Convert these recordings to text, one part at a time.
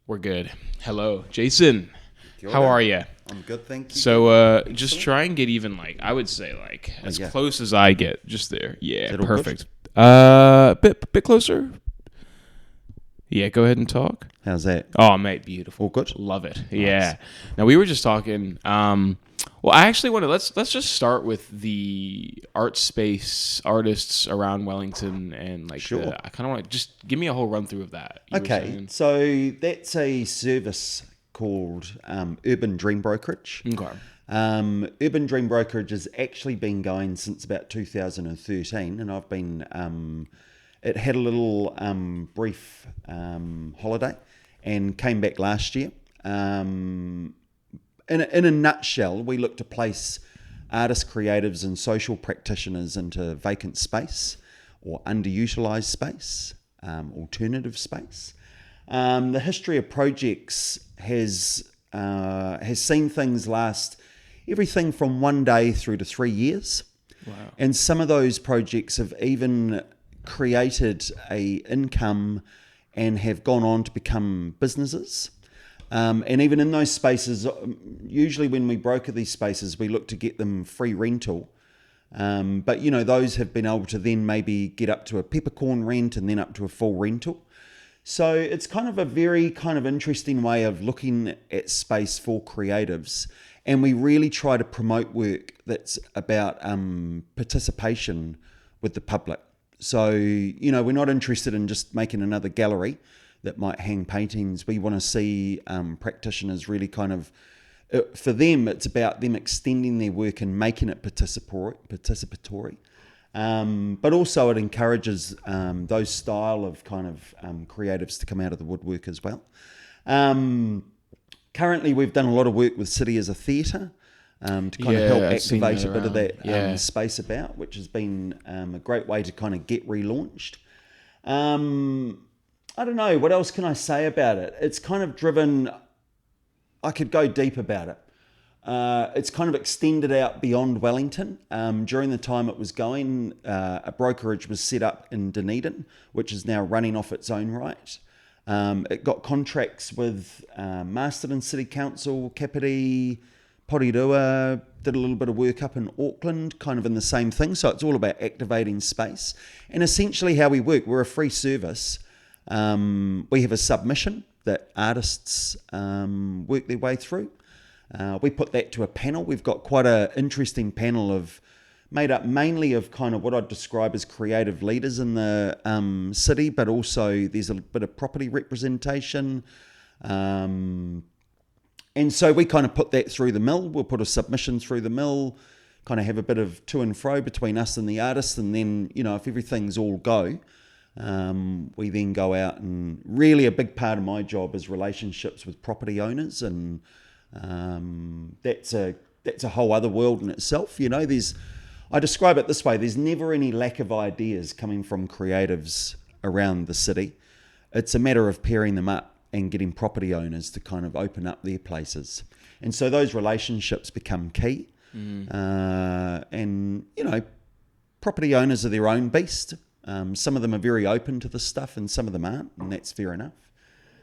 We're good. Hello, Jason. Kia How ora. are you? I'm good, thank you. So, just try and get even I would say as yeah. close as I get. Just there. Yeah, that all perfect. Bit closer. Yeah, go ahead and talk. How's that? Oh, mate, beautiful. All good? Love it. Nice. Yeah. Now we were just talking. Well, I actually want to let's just start with the art space artists around Wellington and Sure. I kind of want to just give me a whole run through of that. You were Okay, saying? so that's a service called Urban Dream Brokerage. Okay. Urban Dream Brokerage has actually been going since about 2013, and I've been. It had a little brief holiday and came back last year. In a nutshell, we look to place artists, creatives, and social practitioners into vacant space or underutilised space, alternative space. The history of projects has seen things last everything from 1 day through to 3 years. Wow. And some of those projects have even created a income and have gone on to become businesses. And even in those spaces, usually when we broker these spaces, we look to get them free rental. But, those have been able to then maybe get up to a peppercorn rent and then up to a full rental. So it's kind of a very kind of interesting way of looking at space for creatives. And we really try to promote work that's about participation with the public. So, we're not interested in just making another gallery that might hang paintings. We want to see practitioners really kind of, for them, it's about them extending their work and making it participatory. But also it encourages those style of kind of creatives to come out of the woodwork as well. Currently, we've done a lot of work with City as a Theatre to kind of help activate a bit of that space about, which has been a great way to kind of get relaunched. I don't know, what else can I say about it? It's kind of driven, I could go deep about it. It's kind of extended out beyond Wellington. During the time it was going, a brokerage was set up in Dunedin, which is now running off its own right. It got contracts with Masterton City Council, Kapiti, Porirua, did a little bit of work up in Auckland, kind of in the same thing. So it's all about activating space. And essentially how we work, we're a free service. We have a submission that artists work their way through. We put that to a panel. We've got quite an interesting panel made up mainly of kind of what I'd describe as creative leaders in the city, but also there's a bit of property representation. And so we kind of put that through the mill. We'll put a submission through the mill, kind of have a bit of to and fro between us and the artists. And then, if everything's all go, we then go out, and really a big part of my job is relationships with property owners. And that's a whole other world in itself. I describe it this way: there's never any lack of ideas coming from creatives around the city. It's a matter of pairing them up and getting property owners to kind of open up their places. And so those relationships become key. And, property owners are their own beast. Some of them are very open to this stuff and some of them aren't, and that's fair enough.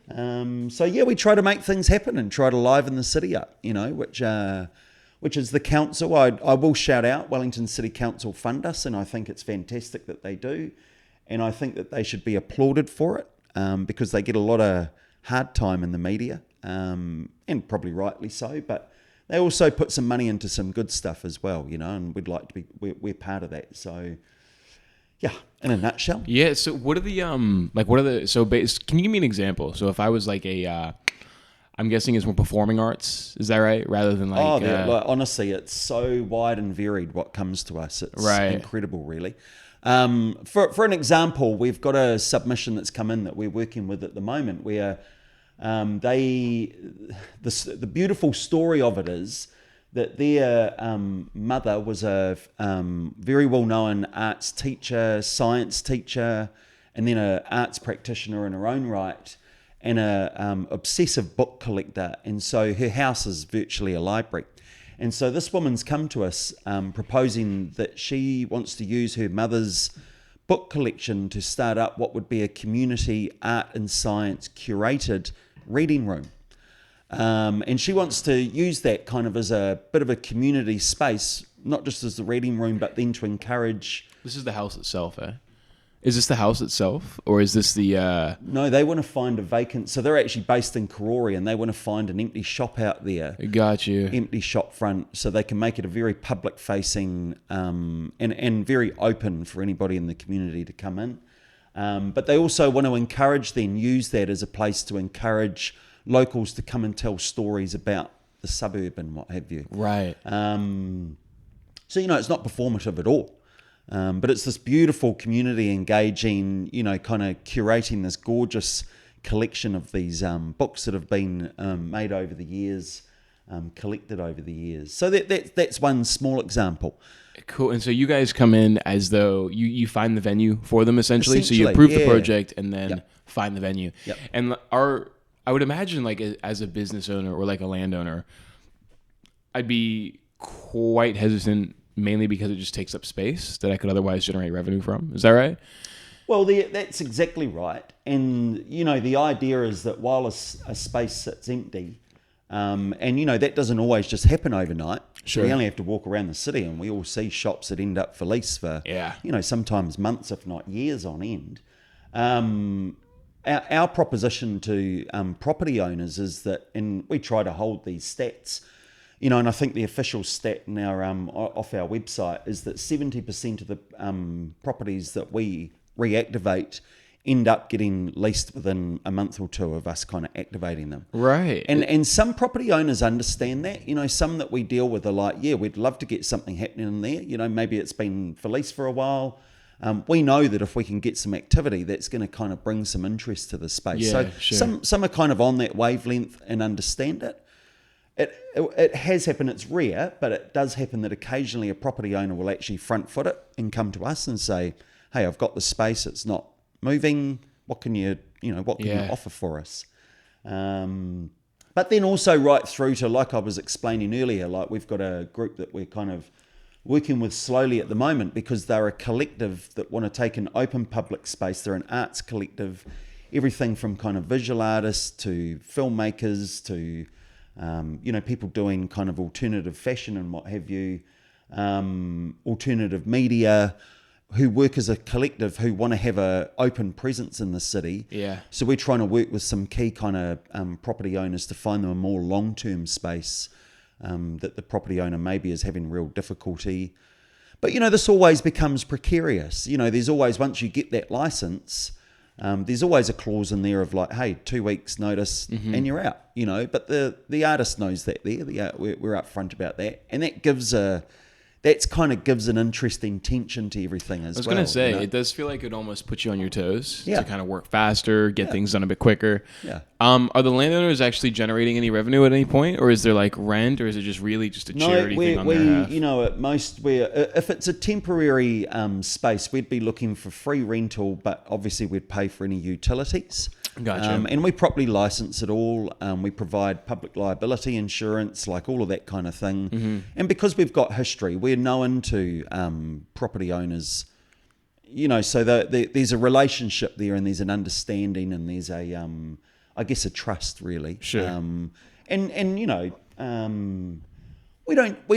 We try to make things happen and try to liven the city up, which is the council. I will shout out Wellington City Council fund us, and I think it's fantastic that they do. And I think that they should be applauded for it because they get a lot of hard time in the media, and probably rightly so, but they also put some money into some good stuff as well, and we'd like to be, we're part of that. So yeah, in a nutshell. Yeah. So what are the can you give me an example? So if I was I'm guessing it's more performing arts, is that right? Rather than honestly, it's so wide and varied what comes to us. It's incredible, really. For an example, we've got a submission that's come in that we're working with at the moment where the beautiful story of it is that their mother was a very well-known arts teacher, science teacher, and then an arts practitioner in her own right, and a obsessive book collector. And so her house is virtually a library. And so this woman's come to us proposing that she wants to use her mother's book collection to start up what would be a community art and science curated reading room. And she wants to use that kind of as a bit of a community space, not just as the reading room, but then to encourage... This is the house itself, eh? Is this the house itself, or is this the... No, they want to find a vacant... So they're actually based in Karori, and they want to find an empty shop out there. Got you. Empty shop front, so they can make it a very public-facing and very open for anybody in the community to come in. But they also want to use that as a place to encourage locals to come and tell stories about the suburb and what have you. Right. So, it's not performative at all. But it's this beautiful community engaging, kind of curating this gorgeous collection of these books that have been made over the years, collected over the years. So that's one small example. Cool. And so you guys come in as though you find the venue for them, essentially. So you approve the project and then find the venue. Yep. And I would imagine, like, as a business owner or like a landowner, I'd be quite hesitant, mainly because it just takes up space that I could otherwise generate revenue from. Is that right? Well, that's exactly right. And, the idea is that while a space sits empty, and, that doesn't always just happen overnight. Sure. We only have to walk around the city and we all see shops that end up for lease for, sometimes months, if not years on end. Our proposition to property owners is that, and we try to hold these stats, and I think the official stat in our off our website is that 70% of the properties that we reactivate end up getting leased within a month or two of us kind of activating them. Right. And some property owners understand that. Some that we deal with are like, yeah, we'd love to get something happening in there. Maybe it's been for lease for a while. We know that if we can get some activity, that's going to kind of bring some interest to the space. Yeah, so sure. some are kind of on that wavelength and understand it. It has happened, it's rare, but it does happen that occasionally a property owner will actually front foot it and come to us and say, hey, I've got the space, it's not moving, what can you offer for us? But then also right through to, like I was explaining earlier, like we've got a group that we're kind of working with slowly at the moment because they're a collective that want to take an open public space. They're an arts collective, everything from kind of visual artists to filmmakers to people doing kind of alternative fashion and what have you, alternative media, who work as a collective who want to have a open presence in the city. Yeah. So we're trying to work with some key kind of property owners to find them a more long-term space that the property owner maybe is having real difficulty. But, this always becomes precarious. There's always, once you get that license, there's always a clause in there of like, hey, 2 weeks notice and you're out, but the artist knows that there. We're upfront about that. And that gives gives an interesting tension to everything as well. I was going to say, it does feel like it almost puts you on your toes Yeah. to kind of work faster, get things done a bit quicker. Yeah. Are the landowners actually generating any revenue at any point, or is there like rent, or is it just really just a charity thing on their half? At most, if it's a temporary space, we'd be looking for free rental, but obviously we'd pay for any utilities. Gotcha. And we properly license it all. We provide public liability insurance, like all of that kind of thing. Mm-hmm. And because we've got history, we're known to property owners, so there's a relationship there and there's an understanding and there's I guess a trust really. Sure. We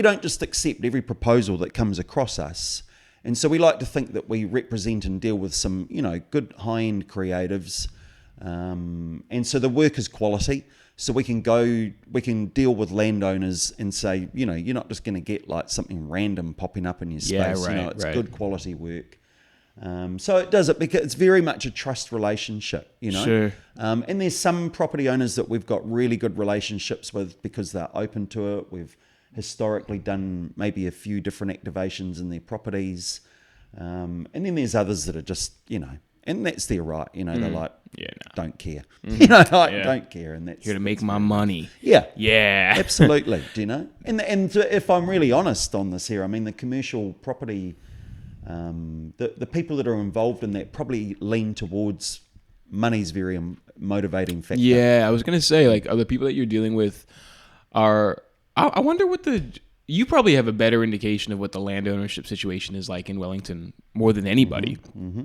don't just accept every proposal that comes across us. And so we like to think that we represent and deal with some, good high-end creatives. And so the work is quality. So we can deal with landowners and say, you're not just going to get like something random popping up in your space. Yeah, right, it's right. good quality work. So it does it because it's very much a trust relationship, Sure. And there's some property owners that we've got really good relationships with because they're open to it. We've historically done maybe a few different activations in their properties. And then there's others that are just, and that's their right, they're like, don't care, don't care. And that's Here to make my money. Yeah. Yeah. Absolutely. And if I'm really honest on this here, I mean, the commercial property, the people that are involved in that probably lean towards money's very motivating factor. Yeah, I was going to say, like, are the people that you're dealing with I wonder what you probably have a better indication of what the land ownership situation is like in Wellington more than anybody. Mm-hmm.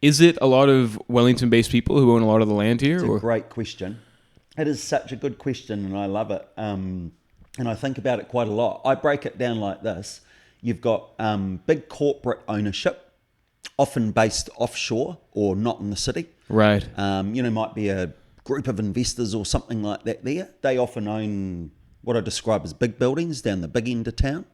Is it a lot of Wellington-based people who own a lot of the land here? It's a great question. It is such a good question, and I love it. And I think about it quite a lot. I break it down like this. You've got big corporate ownership, often based offshore or not in the city. Right. Might be a group of investors or something like that there. They often own what I describe as big buildings down the big end of town.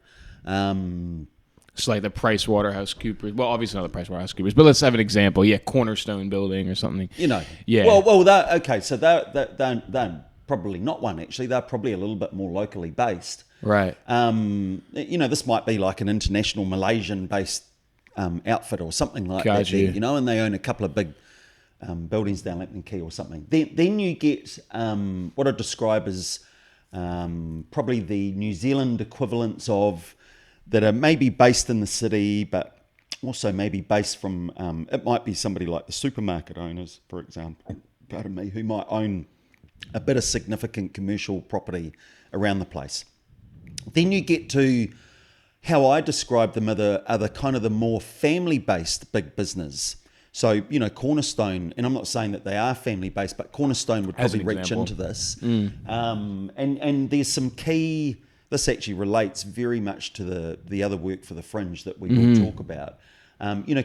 It's like the Price Waterhouse Coopers. Well, obviously not the Price Waterhouse Coopers, but let's have an example. Yeah, Cornerstone Building or something. Yeah. Well, so they're probably not one, actually. They're probably a little bit more locally based. Right. This might be like an international Malaysian-based outfit or something like that. Gotcha. There, and they own a couple of big buildings down Lampton Quay or something. Then you get what I describe as probably the New Zealand equivalents of that are maybe based in the city, but also maybe based from, it might be somebody like the supermarket owners, for example, pardon me, who might own a bit of significant commercial property around the place. Then you get to how I describe them are the kind of the more family-based big business. So, Cornerstone, and I'm not saying that they are family-based, but Cornerstone would probably reach into this. And there's some key, this actually relates very much to the other work for the Fringe that we will talk about.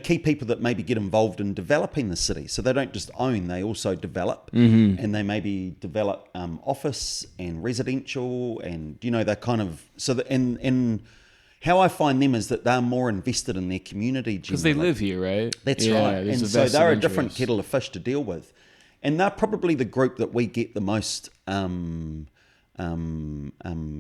Key people that maybe get involved in developing the city. So they don't just own, they also develop. And they maybe develop office and residential and, they're kind of, so that, and how I find them is that they're more invested in their community generally. Because they live here, right? That's right. And so they're a different kettle of fish to deal with. And they're probably the group that we get the most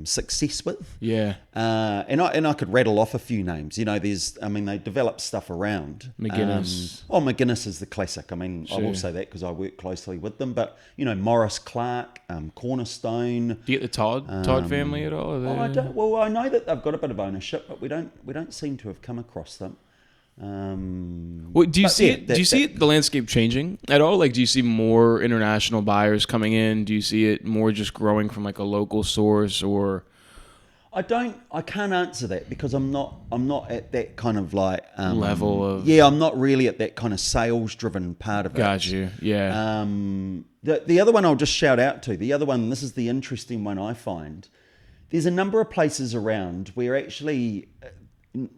success with. Yeah. And I could rattle off a few names. They develop stuff around. McGuinness. McGuinness is the classic. I will say that because I work closely with them. But, Morris Clark, Cornerstone. Do you get the Todd family at all? I don't. Well, I know that they've got a bit of ownership, but we don't seem to have come across them. Do you see the landscape changing at all? Like, do you see more international buyers coming in? Do you see it more just growing from like a local source, or? I can't answer that because I'm not at that kind of like level of. Yeah, I'm not really at that kind of sales driven part of it. Got you. Yeah. The other one I'll just shout out to. The other one, this is the interesting one I find. There's a number of places around where actually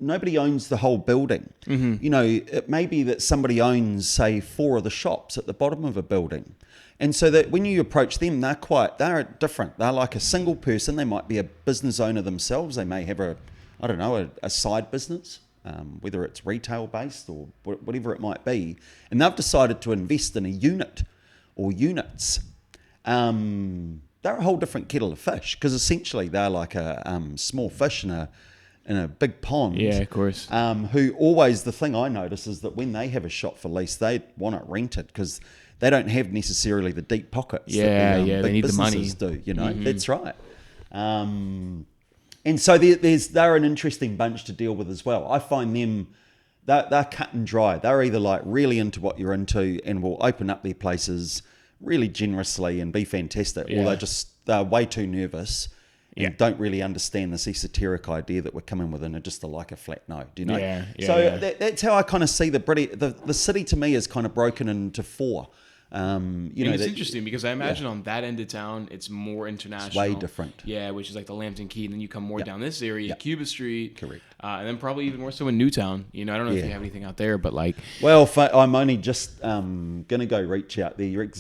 nobody owns the whole building. It may be that somebody owns, say, 4 of the shops at the bottom of a building. And so that when you approach them, they're different. They're like a single person. They might be a business owner themselves. They may have a side business, whether it's retail based or whatever it might be. And they've decided to invest in a unit or units. They're a whole different kettle of fish because essentially they're like a small fish in a big pond. Yeah, of course. Who always, the thing I notice is that when they have a shop for lease, they want it rented because they don't have necessarily the deep pockets. That big they need the money. Do, That's right. And so they're an interesting bunch to deal with as well. I find them, they're cut and dry. They're either like really into what you're into and will open up their places really generously and be fantastic, or they're way too nervous and don't really understand this esoteric idea that we're coming with and are just like a flat no. Do you know? That's how I kind of see the city to me is kind of broken into 4. It's interesting because I imagine on that end of town, it's more international. It's way different. Yeah, which is like the Lampton Quay. And then you come more down this area, Cuba Street. Correct. And then probably even more so in Newtown. I don't know if you have anything out there, but like... Well, I'm only just going to go reach out there. You hit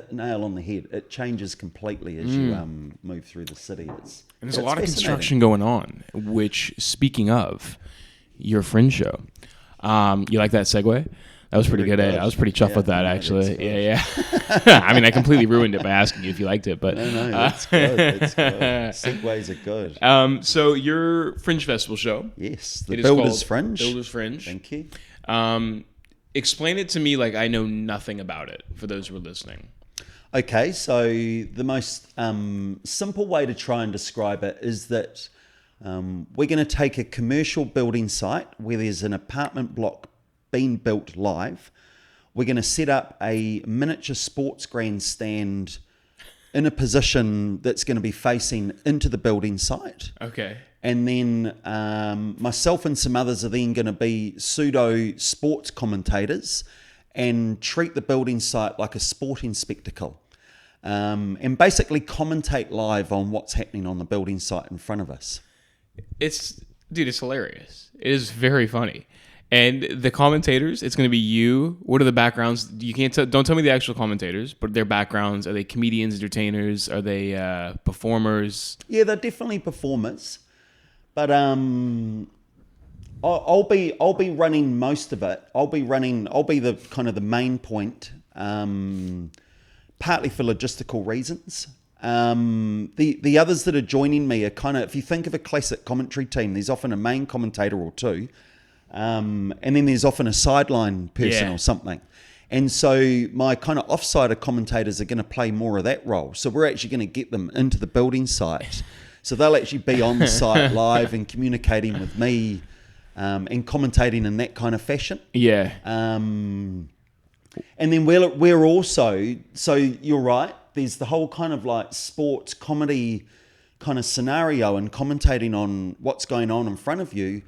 the nail on the head. It changes completely as you move through the city. And there's a lot of construction going on, which, speaking of, your Fringe show. You like that segue? That was pretty good. I was pretty chuffed with that, actually. Yeah. I completely ruined it by asking you if you liked it, but no, that's good. That's good. Segues are good. So your Fringe Festival show, yes, the Builders Fringe. Builders Fringe. Thank you. Explain it to me like I know nothing about it for those who are listening. Okay, so the most simple way to try and describe it is that we're going to take a commercial building site where there's an apartment block being built live. We're going to set up a miniature sports grandstand in a position that's going to be facing into the building site. Okay. And then myself and some others are then going to be pseudo sports commentators and treat the building site like a sporting spectacle. and basically commentate live on what's happening on the building site in front of us. It's hilarious. It is very funny. And the commentators, it's going to be you. What are the backgrounds? You can't don't tell me the actual commentators, but their backgrounds. Are they comedians, entertainers? Are they performers? Yeah, they're definitely performers. But I'll be running most of it. I'll be the kind of the main point, partly for logistical reasons. The others that are joining me are kind of, if you think of a classic commentary team, there's often a main commentator or two. And then there's often a sideline person or something. And so my kind of offsider commentators are going to play more of that role. So we're actually going to get them into the building site. So they'll actually be on the site live and communicating with me and commentating in that kind of fashion. Yeah. And then we're also, so you're right, there's the whole kind of like sports comedy kind of scenario and commentating on what's going on in front of you.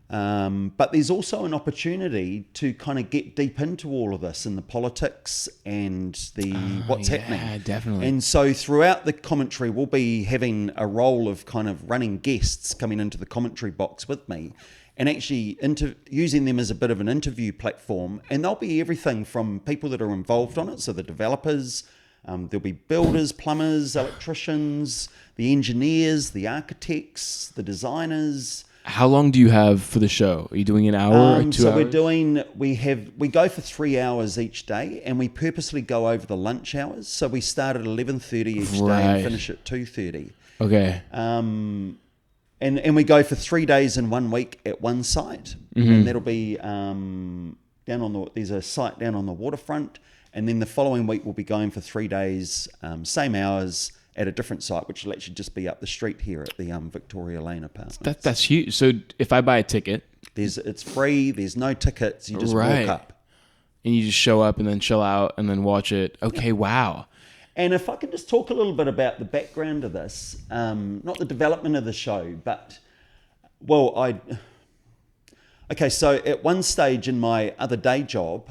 But there's also an opportunity to kind of get deep into all of this and the politics and the what's happening. Yeah, definitely. And so throughout the commentary, we'll be having a role of kind of running guests coming into the commentary box with me and actually using them as a bit of an interview platform. And there'll be everything from people that are involved on it, so the developers, there'll be builders, plumbers, electricians, the engineers, the architects, the designers. How long do you have for the show? Are you doing an hour or 2 so hours? We go for 3 hours each day, and we purposely go over the lunch hours. So we start at 11:30 each day and finish at 2:30. Okay. And we go for 3 days in 1 week at one site, and that'll be there's a site down on the waterfront, and then the following week we'll be going for 3 days, same hours, at a different site, which will actually just be up the street here at the Victoria Lane Apartments. That's huge. So if I buy a ticket, it's free. There's no tickets. You just walk up, and you just show up and then chill out and then watch it. Okay, wow. And if I could just talk a little bit about the background of this, not the development of the show, but so at one stage in my other day job,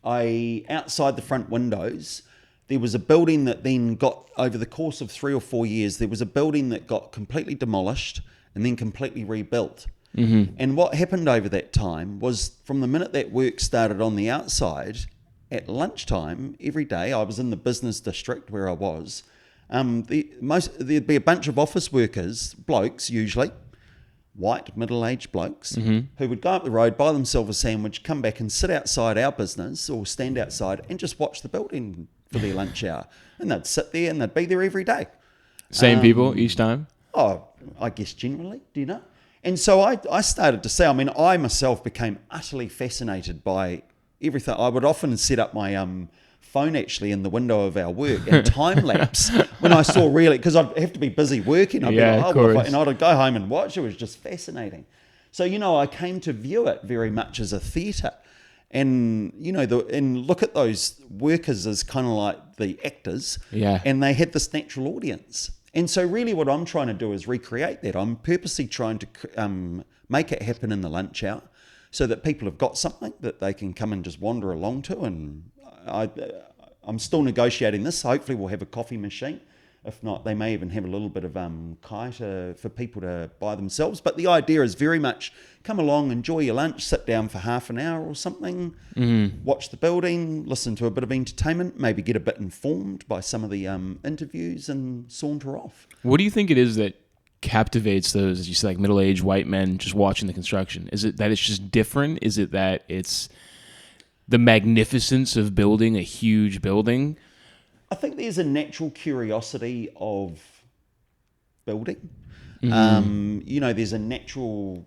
outside the front windows, there was a building that then got, over the course of 3 or 4 years, there was a building that got completely demolished and then completely rebuilt. Mm-hmm. And what happened over that time was, from the minute that work started on the outside, at lunchtime every day, I was in the business district where I was, there'd be a bunch of office workers, blokes usually, white, middle-aged blokes, who would go up the road, buy themselves a sandwich, come back and sit outside our business or stand outside and just watch the building for their lunch hour. And they'd sit there and they'd be there every day. Same people each time? Oh, I guess generally, do you know? And so I started to say, I myself became utterly fascinated by everything. I would often set up my phone actually in the window of our work and time lapse when I saw because I'd have to be busy working. I'd be like, and I'd go home and watch. It was just fascinating. So, I came to view it very much as a theatre. And, and look at those workers as kind of like the actors. Yeah. And they had this natural audience. And so really what I'm trying to do is recreate that. I'm purposely trying to make it happen in the lunch hour so that people have got something that they can come and just wander along to. And I'm still negotiating this. Hopefully we'll have a coffee machine. If not, they may even have a little bit of kai for people to buy themselves. But the idea is very much come along, enjoy your lunch, sit down for half an hour or something, watch the building, listen to a bit of entertainment, maybe get a bit informed by some of the interviews and saunter off. What do you think it is that captivates those, as you say, like middle-aged white men just watching the construction? Is it that it's just different? Is it that it's the magnificence of building a huge building? I think there's a natural curiosity of building. There's a natural...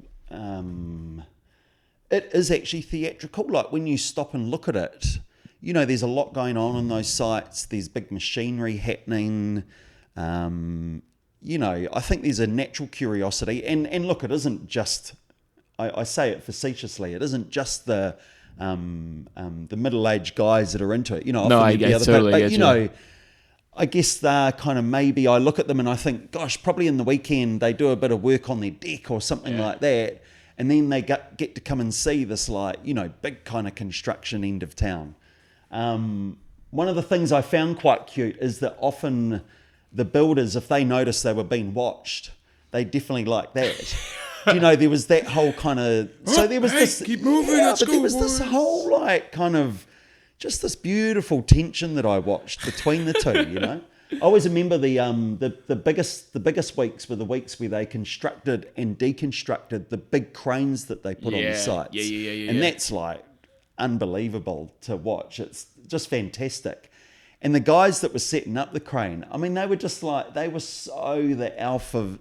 it is actually theatrical. Like when you stop and look at it, there's a lot going on in those sites. There's big machinery happening. I think there's a natural curiosity. And look, it isn't just... I say it facetiously. It isn't just the middle-aged guys that are into it. I get totally. I guess they're kind of, maybe I look at them and I think, gosh, probably in the weekend they do a bit of work on their deck or something like that, and then they get to come and see this big kind of construction end of town. one of the things I found quite cute is that often the builders, if they noticed they were being watched, they definitely like that. You know, there was that whole kind of... So there was this... Keep moving, yeah, let's but go, there was this boys. whole, like, kind of... Just this beautiful tension that I watched between the two, you know? I always remember the biggest weeks were the weeks where they constructed and deconstructed the big cranes that they put on the sites. And that's, like, unbelievable to watch. It's just fantastic. And the guys that were setting up the crane, I mean, they were just like, they were so the alpha,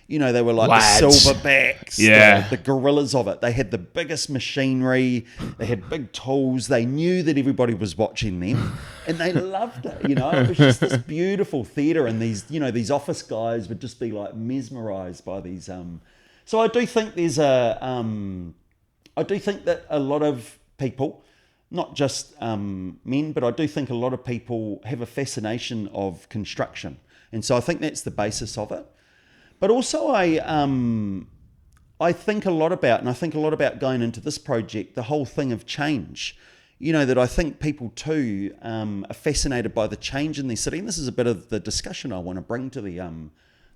you know, they were like Lads. the silverbacks, the gorillas of it. They had the biggest machinery, they had big tools, they knew that everybody was watching them, and they loved it, you know. It was just this beautiful theatre, and these, you know, these office guys would just be like mesmerised by these. So I do think there's I do think that a lot of people, not just men, but I do think a lot of people have a fascination of construction. And so I think that's the basis of it. But also I think a lot about, and I think a lot about going into this project, the whole thing of change. You know, that I think people too are fascinated by the change in their city. And this is a bit of the discussion I want to bring to the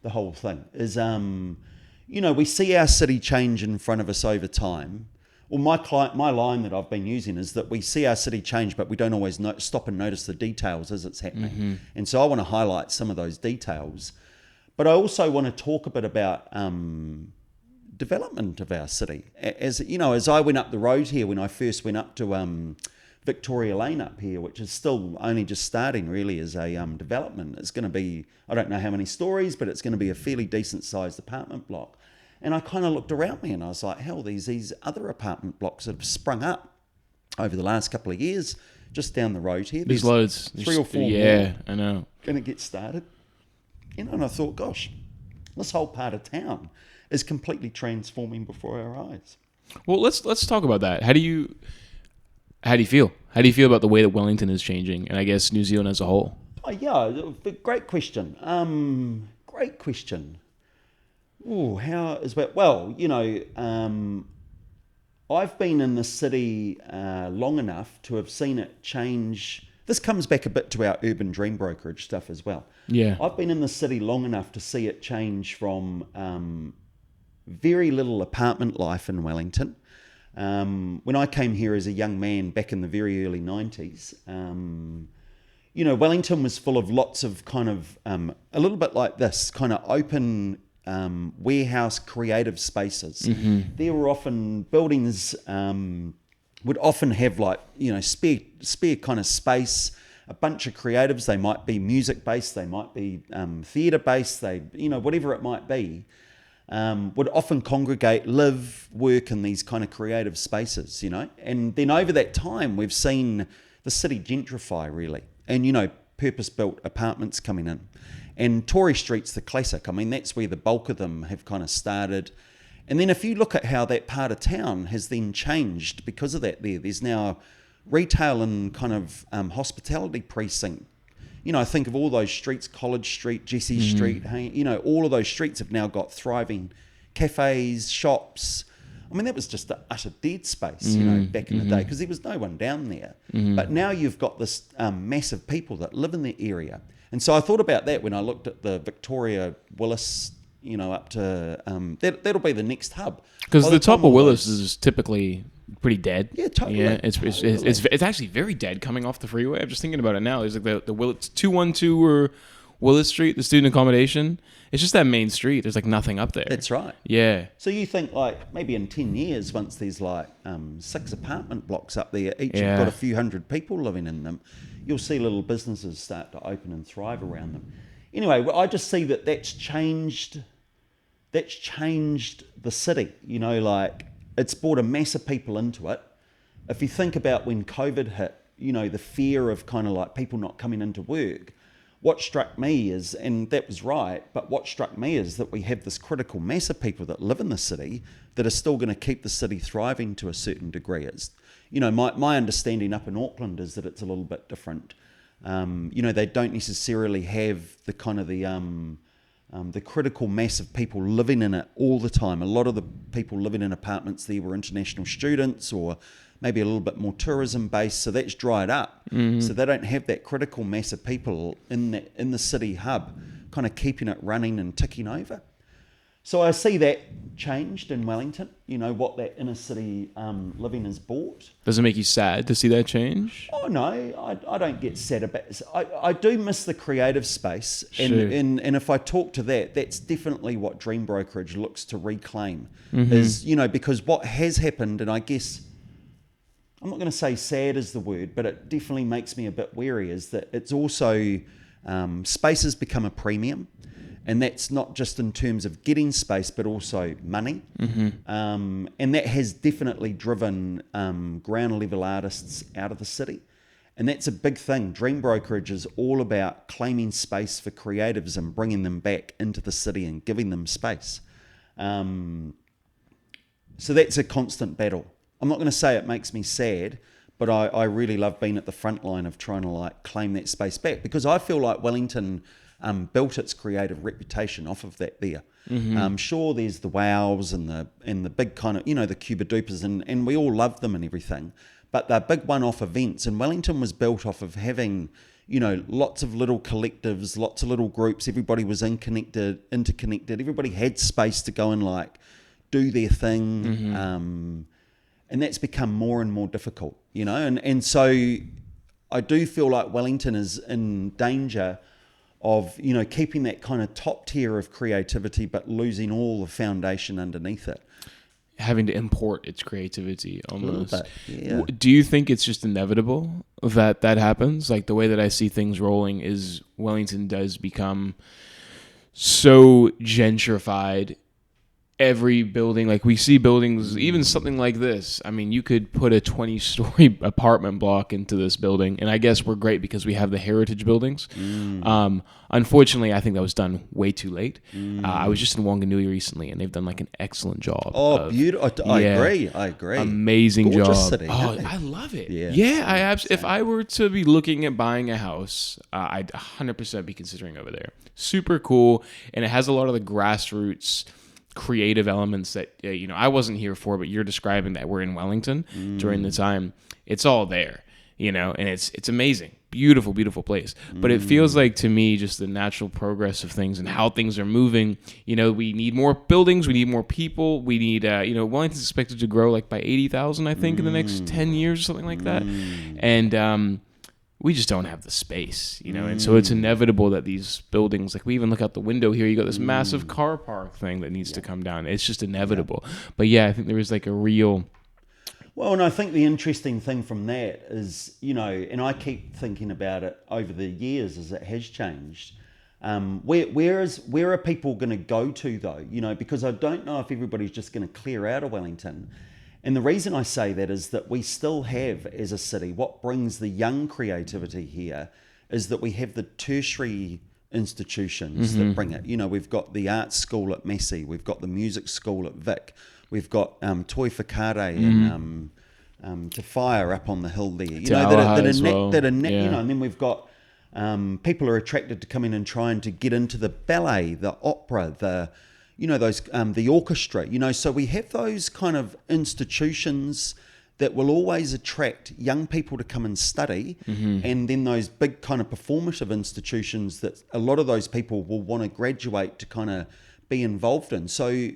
whole thing is, you know, we see our city change in front of us over time. Well, my line that I've been using is that we see our city change, but we don't always stop and notice the details as it's happening. Mm-hmm. And so I want to highlight some of those details. But I also want to talk a bit about development of our city. As you know, as I went up the road here, when I first went up to Victoria Lane up here, which is still only just starting really as a development. It's going to be, I don't know how many stories, but it's going to be a fairly decent sized apartment block. And I kind of looked around me and I was like, hell, these other apartment blocks that have sprung up over the last couple of years just down the road here. There's loads. 3 or 4 more. Yeah, I know. Going to get started. You know, and I thought, gosh, this whole part of town is completely transforming before our eyes. Well, let's talk about that. How do you feel? How do you feel about the way that Wellington is changing, and I guess New Zealand as a whole? Oh, yeah, great question. Great question. Oh, how is that? Well, you know, I've been in the city long enough to have seen it change. This comes back a bit to our urban dream brokerage stuff as well. Yeah. I've been in the city long enough to see it change from very little apartment life in Wellington. When I came here as a young man back in the very early 90s, you know, Wellington was full of lots of kind of, a little bit like this, kind of open warehouse creative spaces. Mm-hmm. There were often buildings would often have like, you know, spare kind of space, a bunch of creatives. They might be music based, they might be theatre based, they, you know, whatever it might be, would often congregate, live, work in these kind of creative spaces, you know. And then over that time, we've seen the city gentrify really, and, you know, purpose-built apartments coming in. And Tory Street's the classic. I mean, that's where the bulk of them have kind of started. And then if you look at how that part of town has then changed because of that there's now retail and kind of hospitality precinct. You know, I think of all those streets, College Street, Jesse Street, you know, all of those streets have now got thriving cafes, shops. I mean, that was just an utter dead space, you know, back in the day because there was no one down there. But now you've got this mass of people that live in the area. And so I thought about that when I looked at the Victoria Willis, you know, up to that'll be the next hub. Because the top of Willis is typically pretty dead. Yeah, totally. Yeah, it's actually very dead coming off the freeway. I'm just thinking about it now. There's like the Willis 212 or Willis Street, the student accommodation. It's just that main street. There's like nothing up there. That's right. Yeah. So you think like maybe in 10 years, once there's like 6 apartment blocks up there, each have got a few hundred people living in them, you'll see little businesses start to open and thrive around them. Anyway, I just see that that's changed the city. You know, like it's brought a mass of people into it. If you think about when COVID hit, you know, the fear of kind of like people not coming into work, what struck me is, and that was right, but what struck me is that we have this critical mass of people that live in the city that are still going to keep the city thriving to a certain degree. It's, you know, my understanding up in Auckland is that it's a little bit different. You know, they don't necessarily have the kind of the the critical mass of people living in it all the time. A lot of the people living in apartments there were international students or maybe a little bit more tourism based, so that's dried up. So they don't have that critical mass of people in the city hub kind of keeping it running and ticking over. So I see that changed in Wellington, what that inner city living has brought. Does it make you sad to see that change? Oh, no, I don't get sad about it. I do miss the creative space. Sure. And if I talk to that, that's definitely what Dream Brokerage looks to reclaim. Is, because what has happened, and I guess, I'm not going to say sad is the word, but it definitely makes me a bit wary, is that it's also, space has become a premium. And that's not just in terms of getting space, but also money. And that has definitely driven ground level artists out of the city. And that's a big thing. Dream Brokerage is all about claiming space for creatives and bringing them back into the city and giving them space. So that's a constant battle. I'm not going to say it makes me sad, but I really love being at the front line of trying to claim that space back, because I feel like Wellington built its creative reputation off of that there. Sure, there's the wows and the big kind of, the Cuba Dupers, and we all love them and everything, but they're big one-off events. And Wellington was built off of having, lots of little collectives, lots of little groups. Everybody was interconnected. Everybody had space to go and do their thing. And that's become more and more difficult, and so I do feel like Wellington is in danger of, keeping that kind of top tier of creativity, but losing all the foundation underneath it. Having to import its creativity almost. A little bit, yeah. Do you think it's just inevitable that happens? Like, the way that I see things rolling is Wellington does become so gentrified. Every building, we see buildings, even something like this. I mean, you could put a 20-story apartment block into this building, and I guess we're great because we have the heritage buildings. Unfortunately, I think that was done way too late. I was just in Wanganui recently, and they've done an excellent job. Oh, beautiful! I agree. Amazing Gorgeous job. city, I love it. Yeah. If I were to be looking at buying a house, I'd 100% be considering over there. Super cool, and it has a lot of the grassroots creative elements that I wasn't here for, but you're describing that were in Wellington during the time. It's all there, and it's amazing. Beautiful, beautiful place. But it feels like, to me, just the natural progress of things and how things are moving. We need more buildings, we need more people, we need Wellington's expected to grow by 80,000, I think, in the next 10 years or something like that. And we just don't have the space, and so it's inevitable that these buildings, we even look out the window here, you got this massive car park thing that needs to come down. It's just inevitable. But I think there is a real... Well, and I think the interesting thing from that is, and I keep thinking about it over the years as it has changed, where are people going to go to though? Because I don't know if everybody's just going to clear out of Wellington. And the reason I say that is that we still have, as a city, what brings the young creativity here is that we have the tertiary institutions that bring it. We've got the art school at Massey, we've got the music school at Vic, we've got Toi Whakaare and Te Whaia up on the hill there. And then we've got people are attracted to come in and trying to get into the ballet, the opera, the orchestra, so we have those kind of institutions that will always attract young people to come and study, and then those big kind of performative institutions that a lot of those people will want to graduate to kind of be involved in. So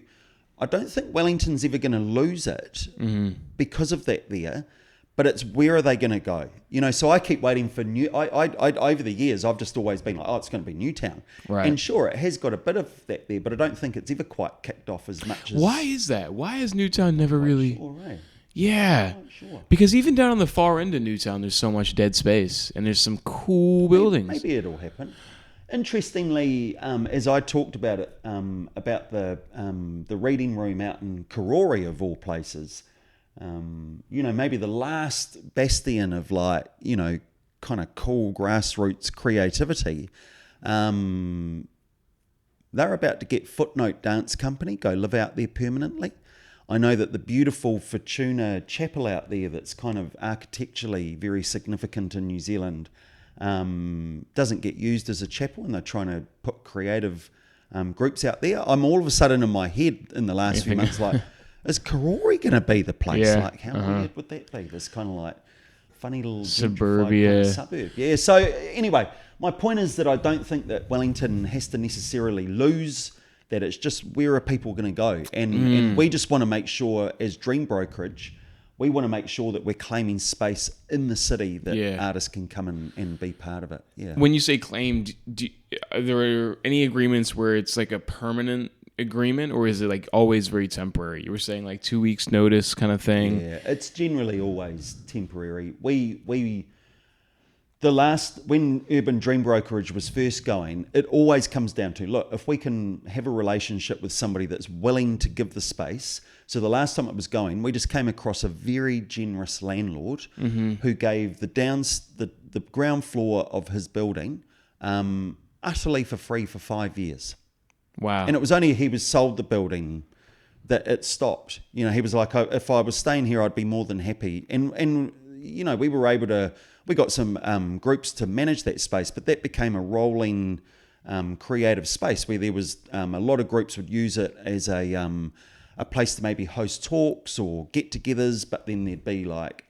I don't think Wellington's ever going to lose it because of that there. But it's where are they going to go? So I keep waiting for new... I over the years, I've just always been it's going to be Newtown. Right. And sure, it has got a bit of that there, but I don't think it's ever quite kicked off as much as... Why is that? Why has Newtown never really... Sure, right? Yeah. Sure. Because even down on the far end of Newtown, there's so much dead space, and there's some cool buildings. Maybe it'll happen. Interestingly, as I talked about it, about the reading room out in Karori, of all places... maybe the last bastion of kind of cool grassroots creativity, they're about to get Footnote Dance Company, go live out there permanently. I know that the beautiful Fortuna Chapel out there that's kind of architecturally very significant in New Zealand doesn't get used as a chapel, and they're trying to put creative groups out there. I'm all of a sudden in my head in the last few months like, is Karori going to be the place? Yeah. Like, how weird would that be? This kind of like funny little Suburbia. kind of suburb. Yeah. So anyway, my point is that I don't think that Wellington has to necessarily lose. That it's just where are people going to go, and we just want to make sure as Dream Brokerage, we want to make sure that we're claiming space in the city that artists can come and be part of it. Yeah. When you say claimed, are there any agreements where it's like a permanent agreement, or is it like always very temporary? You were saying like 2 weeks notice kind of thing. Yeah, it's generally always temporary. When Urban Dream Brokerage was first going, it always comes down to, look, if we can have a relationship with somebody that's willing to give the space. So the last time it was going, we just came across a very generous landlord who gave the ground floor of his building utterly for free for 5 years. Wow. And it was only he was sold the building that it stopped. You know, he was like, if I was staying here, I'd be more than happy. And you know, we were able to, we got some groups to manage that space, but that became a rolling creative space where there was a lot of groups would use it as a place to maybe host talks or get-togethers, but then there'd be like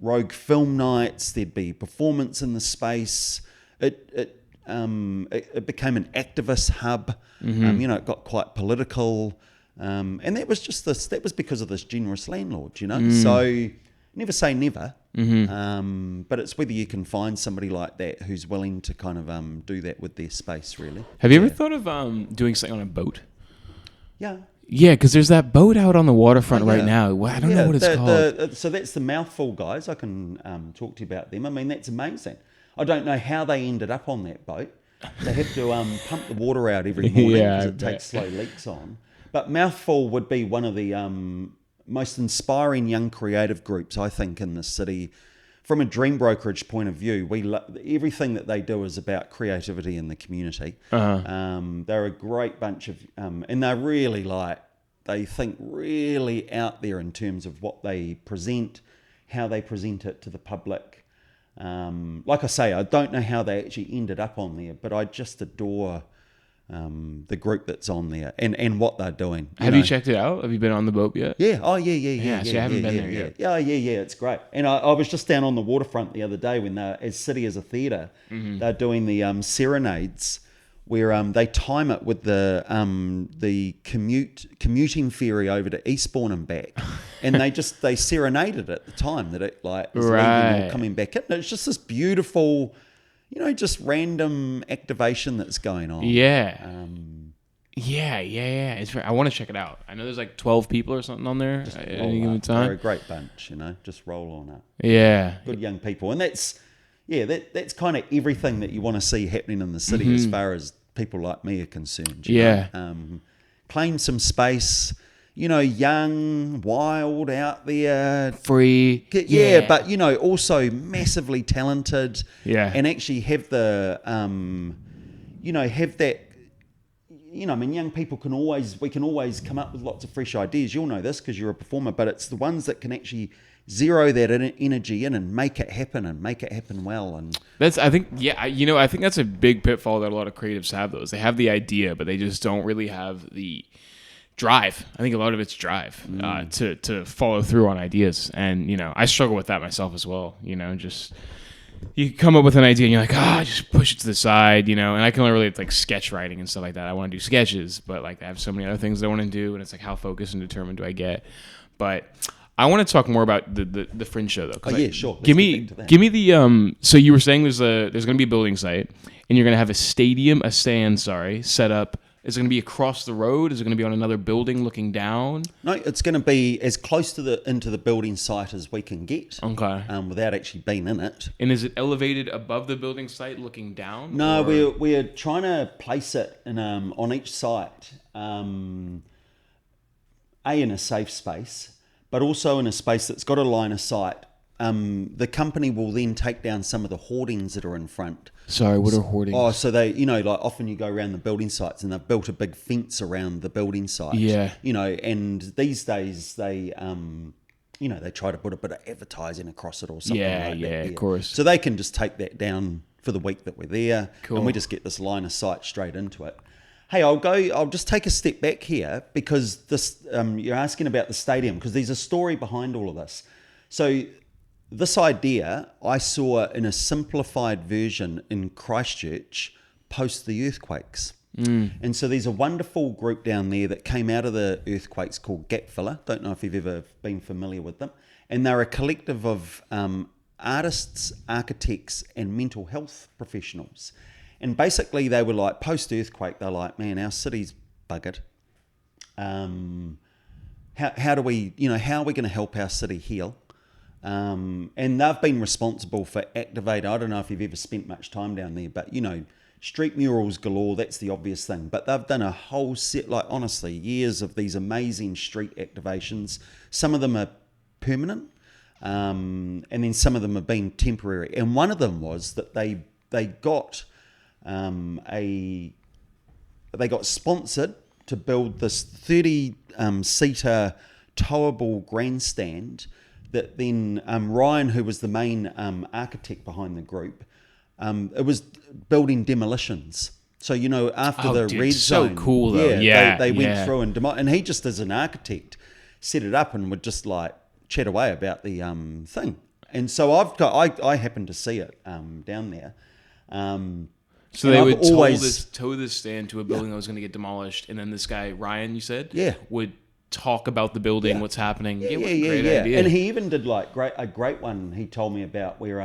rogue film nights, there'd be performance in the space. It became an activist hub. You know, it got quite political, and that was just this. That was because of this generous landlord. You know, so never say never. But it's whether you can find somebody like that who's willing to kind of do that with their space. Really. Have you ever thought of doing something on a boat? Yeah. Yeah, because there's that boat out on the waterfront right now. Well, I don't know what it's called. So that's the Mouthful guys. I can talk to you about them. I mean, that's amazing. I don't know how they ended up on that boat. They have to pump the water out every morning because it takes slow leaks on. But Mouthful would be one of the most inspiring young creative groups, I think, in the city. From a Dream Brokerage point of view, everything that they do is about creativity in the community. They're a great bunch of, and they're really they think really out there in terms of what they present, how they present it to the public. Like I say, I don't know how they actually ended up on there, but I just adore the group that's on there and what they're doing. Have you checked it out? Have you been on the boat yet? Yeah. Oh, yeah. See, I haven't been there yet. Yeah. It's great. And I was just down on the waterfront the other day when they're, as City as a theatre, they're doing the serenades where they time it with the commuting ferry over to Eastbourne and back. And they serenaded at the time that it was leaving or coming back in. And it's just this beautiful, you know, just random activation that's going on. Yeah. Yeah. It's I want to check it out. I know there's like 12 people or something on there at any given time. They're a great bunch, you know, just roll on up. Yeah. Good young people. And that's kind of everything that you want to see happening in the city as far as people like me are concerned. You know? Claim some space, you know, young, wild, out there. Free. But, you know, also massively talented. Yeah. And actually have the, you know, have that, you know, I mean, young people we can always come up with lots of fresh ideas. You'll know this because you're a performer, but it's the ones that can actually zero that energy in and make it happen well. And I think that's a big pitfall that a lot of creatives have. They have the idea, but they just don't really have the drive. I think a lot of it's drive to follow through on ideas. And, you know, I struggle with that myself as well. You know, just you come up with an idea and you're like, just push it to the side, you know, and I can only really like sketch writing and stuff like that. I want to do sketches, but like I have so many other things I want to do, and it's like how focused and determined do I get? But I want to talk more about the Fringe show though. Sure. Give me the so you were saying there's going to be a building site and you're going to have a stand set up. Is it going to be across the road? Is it going to be on another building looking down? No, it's going to be as close to into the building site as we can get. Okay. Without actually being in it. And is it elevated above the building site looking down? No, we're trying to place it in on each site, in a safe space, but also in a space that's got a line of sight. The company will then take down some of the hoardings that are in front. Sorry, what are hoardings? Oh, so they, you know, like often you go around the building sites and they've built a big fence around the building site. Yeah. You know, and these days they, you know, they try to put a bit of advertising across it or something like that. Yeah, of course. So they can just take that down for the week that we're there. Cool. And we just get this line of sight straight into it. Hey, I'll just take a step back here because this you're asking about the stadium because there's a story behind all of this. So this idea I saw in a simplified version in Christchurch post the earthquakes. And so there's a wonderful group down there that came out of the earthquakes called Gap Filler. Don't know if you've ever been familiar with them. And they're a collective of artists, architects, and mental health professionals. And basically they were like, post-earthquake, they're like, man, our city's buggered. How do we, how are we going to help our city heal? And they've been responsible for Activate. I don't know if you've ever spent much time down there, but, street murals galore, that's the obvious thing. But they've done a whole set, like honestly, years of these amazing street activations. Some of them are permanent, and then some of them have been temporary. And one of them was that they got sponsored to build this 30-seater towable grandstand that then Ryan, who was the main architect behind the group, it was building demolitions. So, after the red zone. So cool, though. They went through and he just, as an architect, set it up and would just like chat away about the thing. And so I happened to see it down there. So they would tow this stand to a building that was going to get demolished, and then this guy Ryan, you said, would talk about the building, what's happening. Great idea. And he even did like a great one. He told me about where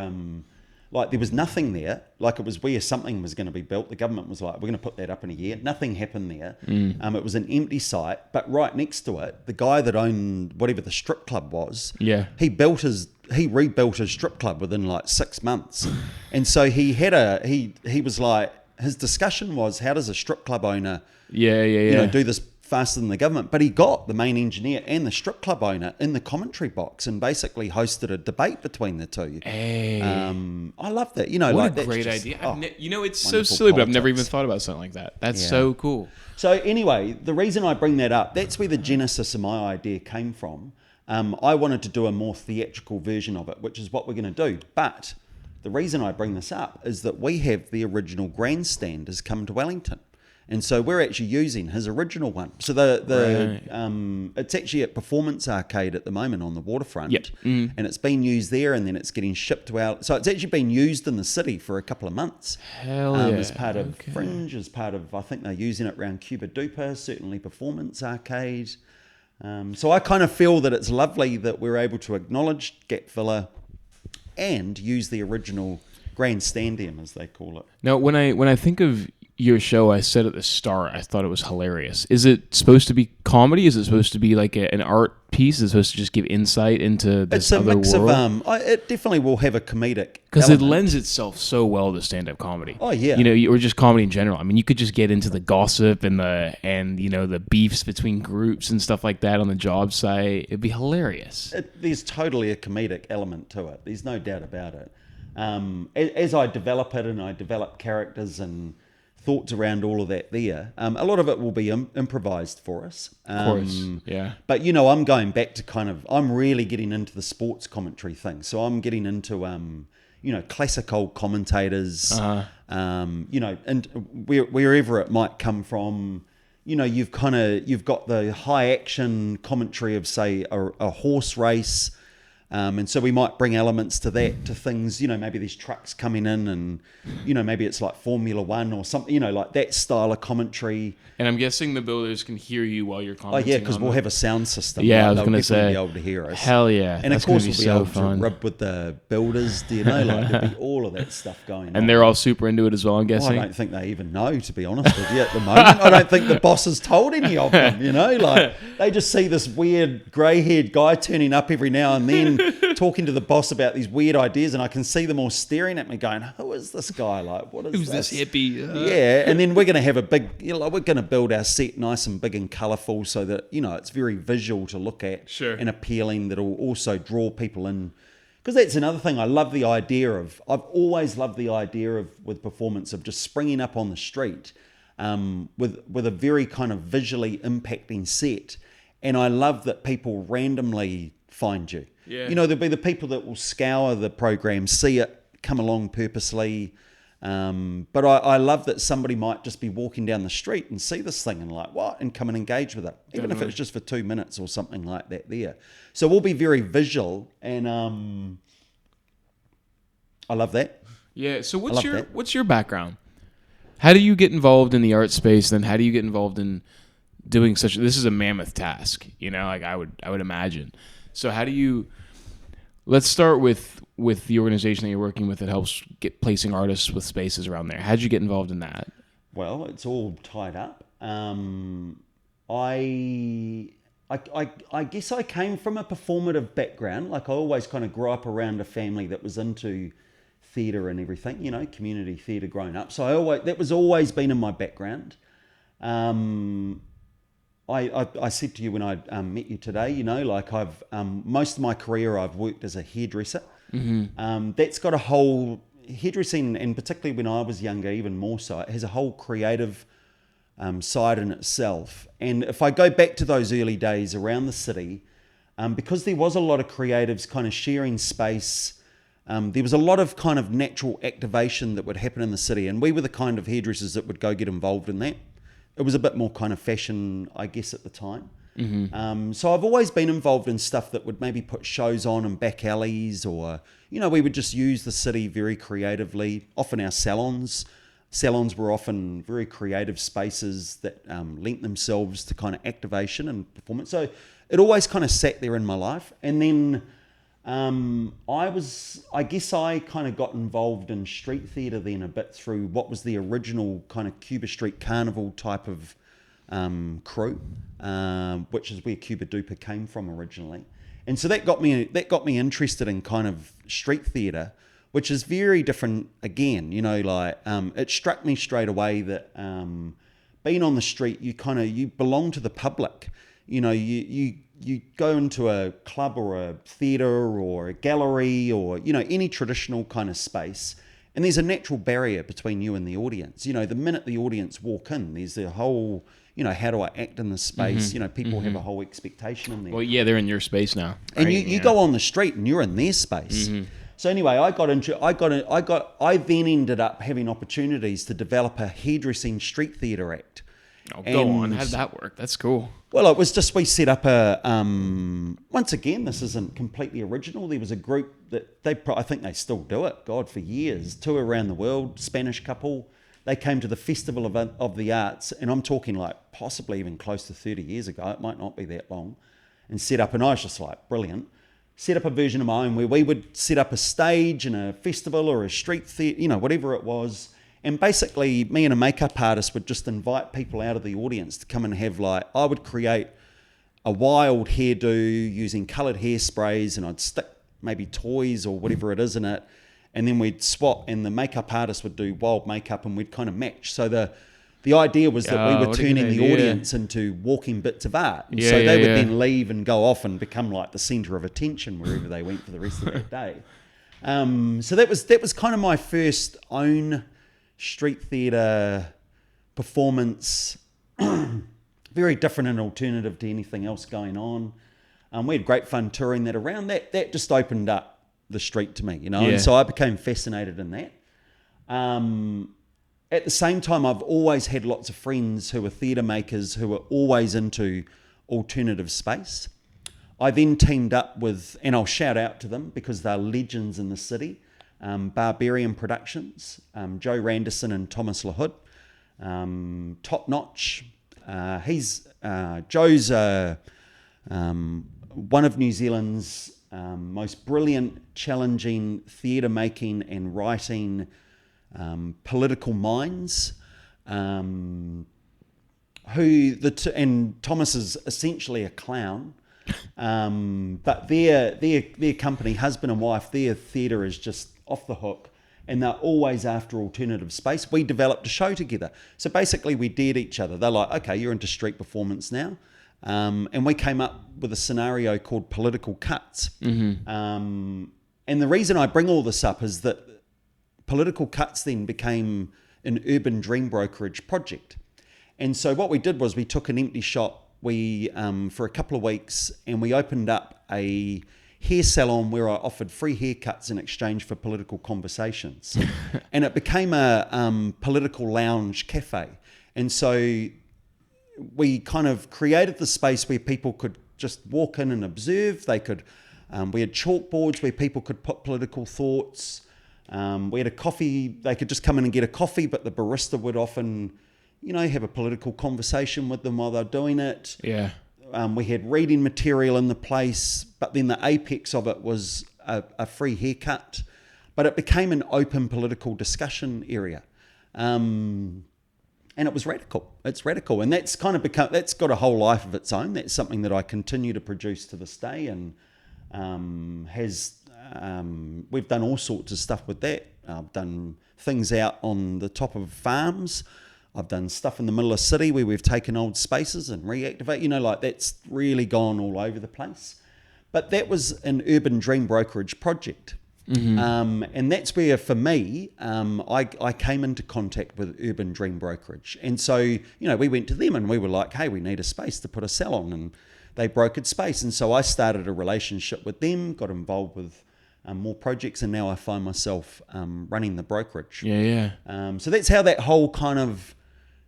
like there was nothing there, like it was where something was going to be built. The government was like, we're going to put that up in a year. Nothing happened there. It was an empty site, but right next to it, the guy that owned whatever the strip club was, he rebuilt his strip club within like 6 months. And so he was like, his discussion was, how does a strip club owner do this faster than the government? But he got the main engineer and the strip club owner in the commentary box and basically hosted a debate between the two. I love that. What a great idea. It's so silly, but I've never even thought about something like that. That's so cool. So anyway, the reason I bring that up, that's where the genesis of my idea came from. I wanted to do a more theatrical version of it, which is what we're going to do. But the reason I bring this up is that we have the original grandstand has come to Wellington. And so we're actually using his original one. So it's actually at Performance Arcade at the moment on the waterfront. And it's been used there and then it's getting shipped to our... So it's actually been used in the city for a couple of months. As part of Fringe, as part of... I think they're using it around Cuba Duper, certainly Performance Arcade. So I kind of feel that it's lovely that we're able to acknowledge Gap Filler and use the original grandstandium, as they call it. Now, when I think of your show, I said at the start, I thought it was hilarious. Is it supposed to be comedy? Is it supposed to be like an art piece? Is it supposed to just give insight into this other world? It's a mix of... it definitely will have a comedic because it lends itself so well to stand-up comedy. Oh, yeah. Or just comedy in general. I mean, you could just get into the gossip and the beefs between groups and stuff like that on the job site. It'd be hilarious. There's totally a comedic element to it. There's no doubt about it. As I develop it and I develop characters and thoughts around all of that there. A lot of it will be improvised for us. Of course, yeah. But, I'm going back to I'm really getting into the sports commentary thing. So I'm getting into, classic old commentators, and wherever it might come from. You've got the high action commentary of, say, a horse race. And so we might bring elements to that, to things, maybe there's trucks coming in and, maybe it's like Formula One or something, like that style of commentary. And I'm guessing the builders can hear you while you're commenting. Oh, yeah, because we'll have a sound system. Yeah, I was going to say. They'll be able to hear us. Hell yeah. And of course we'll be able to rub with the builders, there'll be all of that stuff going on. And they're all super into it as well, I'm guessing. I don't think they even know, to be honest with you, at the moment. I don't think the boss has told any of them, they just see this weird grey-haired guy turning up every now and then, talking to the boss about these weird ideas, and I can see them all staring at me going, who is this guy? Like, what is Who's this hippie? Yeah, and then we're going to have a big, we're going to build our set nice and big and colourful so that, it's very visual to look at and appealing, that'll also draw people in. Because that's another thing I've always loved the idea of, with performance, of just springing up on the street with a very kind of visually impacting set. And I love that people randomly find you. Yeah. There'll be the people that will scour the program, see it, come along purposely. But I love that somebody might just be walking down the street and see this thing and like, what? And come and engage with it. Even if it's just for 2 minutes or something like that there. So we'll be very visual and I love that. Yeah. So what's your background? How do you get involved in the art space? Then how do you get involved in doing this is a mammoth task, like I would imagine. So how do you, let's start with the organization that you're working with that helps placing artists with spaces around there. How'd you get involved in that? Well, it's all tied up. I guess I came from a performative background. Like I always kind of grew up around a family that was into theatre and everything, community theatre growing up. So that was always been in my background. I said to you when I met you today, like I've most of my career I've worked as a hairdresser. Mm-hmm. That's got a whole hairdressing, and particularly when I was younger, even more so, it has a whole creative side in itself. And if I go back to those early days around the city, because there was a lot of creatives kind of sharing space, there was a lot of kind of natural activation that would happen in the city, and we were the kind of hairdressers that would go get involved in that. It was a bit more kind of fashion, I guess, at the time. Mm-hmm. So I've always been involved in stuff that would maybe put shows on in back alleys, or, we would just use the city very creatively. Often our salons were often very creative spaces that lent themselves to kind of activation and performance. So it always kind of sat there in my life. And then I guess I kind of got involved in street theatre then a bit through what was the original kind of Cuba Street Carnival type of crew, which is where Cuba Duper came from originally. And so that got me interested in kind of street theatre, which is very different again, it struck me straight away that being on the street, you belong to the public. You go into a club or a theatre or a gallery or, any traditional kind of space, and there's a natural barrier between you and the audience. The minute the audience walk in, there's a whole, how do I act in this space? Mm-hmm. People have a whole expectation in there. Well, yeah, they're in your space now. Right? And you go on the street and you're in their space. Mm-hmm. So anyway, I then ended up having opportunities to develop a hairdressing street theatre act. Oh, go on. How did that work? That's cool. Well, it was just we set up once again, this isn't completely original. There was a group that I think they still do it, God, for years, tour around the world, Spanish couple. They came to the Festival of the Arts, and I'm talking like possibly even close to 30 years ago. It might not be that long. And set up, and I was just like, brilliant. Set up a version of my own where we would set up a stage in a festival or a street theatre, whatever it was. And basically, me and a makeup artist would just invite people out of the audience to come and have I would create a wild hairdo using coloured hairsprays, and I'd stick maybe toys or whatever it is in it. And then we'd swap, and the makeup artist would do wild makeup, and we'd kind of match. So the idea was that we were turning the audience into walking bits of art. And so they would then leave and go off and become like the centre of attention wherever they went for the rest of that day. So that was kind of my first own street theatre performance. Very different and alternative to anything else going on. We had great fun touring that around. That just opened up the street to me, and so I became fascinated in that. At the same time, I've always had lots of friends who are theatre makers who are always into alternative space. I then teamed up with, and I'll shout out to them because they're legends in the city, Barbarian Productions, Joe Randerson and Thomas LaHood, top notch. Joe's one of New Zealand's most brilliant, challenging theatre making and writing political minds. And Thomas is essentially a clown, but their company, husband and wife, their theatre is just off the hook, and they're always after alternative space. We developed a show together, so basically we dared each other. They're like, okay, you're into street performance now. And we came up with a scenario called Political Cutz. Mm-hmm. And the reason I bring all this up is that Political Cutz then became an urban dream brokerage project. And so what we did was we took an empty shop for a couple of weeks, and we opened up a hair salon where I offered free haircuts in exchange for political conversations. And it became a political lounge cafe. And so we kind of created the space where people could just walk in and observe. They could, we had chalkboards where people could put political thoughts. We had a coffee, they could just come in and get a coffee, but the barista would often, have a political conversation with them while they're doing it. Yeah. We had reading material in the place, but then the apex of it was a free haircut. But it became an open political discussion area. And it was radical. It's radical. And that's that's got a whole life of its own. That's something that I continue to produce to this day, and we've done all sorts of stuff with that. I've done things out on the top of farms. I've done stuff in the middle of the city where we've taken old spaces and reactivate, that's really gone all over the place. But that was an urban dream brokerage project. Mm-hmm. And that's where, for me, I came into contact with Urban Dream Brokerage. And so, we went to them and we were like, hey, we need a space to put a salon. And they brokered space. And so I started a relationship with them, got involved with more projects, and now I find myself running the brokerage. Yeah. So that's how that whole